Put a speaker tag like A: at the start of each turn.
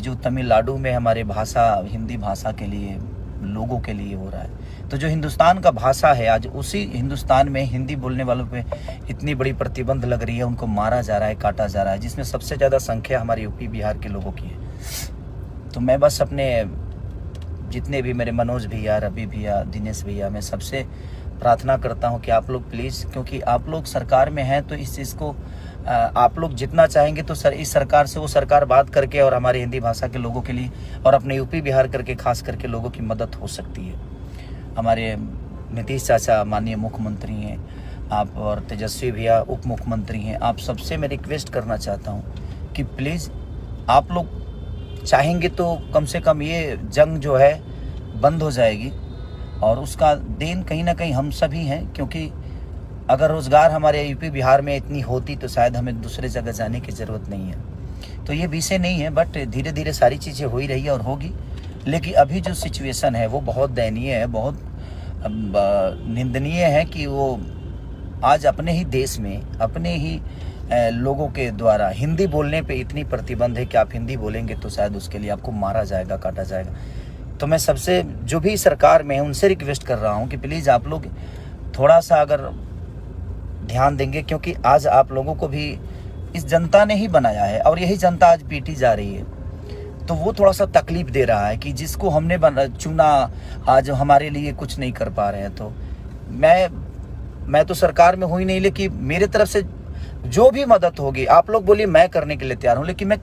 A: जो तमिलनाडु में हमारे भाषा हिंदी भाषा के लिए लोगों के लिए हो रहा है, तो जो हिंदुस्तान का भाषा है आज उसी हिंदुस्तान में हिंदी बोलने वालों पे इतनी बड़ी प्रतिबंध लग रही है, उनको मारा जा रहा है, काटा जा रहा है, जिसमें सबसे ज़्यादा संख्या हमारे यूपी बिहार के लोगों की है। तो मैं बस अपने जितने भी मेरे मनोज भैया, रवि भैया, दिनेश भैया, मैं सबसे प्रार्थना करता हूं कि आप लोग प्लीज़, क्योंकि आप लोग सरकार में हैं, तो इस चीज़ को आप लोग जितना चाहेंगे तो इस सरकार से वो सरकार बात करके और हमारे हिंदी भाषा के लोगों के लिए और अपने यूपी बिहार करके खास करके लोगों की मदद हो सकती है। हमारे नीतीश चाचा माननीय मुख्यमंत्री हैं, आप और तेजस्वी भैया उप मुख्यमंत्री हैं, आप सबसे मैं रिक्वेस्ट करना चाहता हूं कि प्लीज़ आप लोग चाहेंगे तो कम से कम ये जंग जो है बंद हो जाएगी, और उसका देन कहीं ना कहीं हम सभी हैं, क्योंकि अगर रोज़गार हमारे यूपी बिहार में इतनी होती तो शायद हमें दूसरे जगह जाने की ज़रूरत नहीं है। तो ये विषय नहीं है, बट धीरे धीरे सारी चीज़ें हो ही रही है और होगी। लेकिन अभी जो सिचुएशन है वो बहुत दयनीय है, बहुत निंदनीय है कि वो आज अपने ही देश में अपने ही लोगों के द्वारा हिंदी बोलने पे इतनी प्रतिबंध है कि आप हिंदी बोलेंगे तो शायद उसके लिए आपको मारा जाएगा, काटा जाएगा। तो मैं सबसे जो भी सरकार में है उनसे रिक्वेस्ट कर रहा हूँ कि प्लीज़ आप लोग थोड़ा सा अगर ध्यान देंगे, क्योंकि आज आप लोगों को भी इस जनता ने ही बनाया है और यही जनता आज पीटी जा रही है। तो वो थोड़ा सा तकलीफ दे रहा है कि जिसको हमने चुना आज हमारे लिए कुछ नहीं कर पा रहे हैं। तो मैं तो सरकार में हूँ ही नहीं, लेकिन मेरे तरफ से जो भी मदद होगी आप लोग बोलिए मैं करने के लिए तैयार हूँ, लेकिन मैं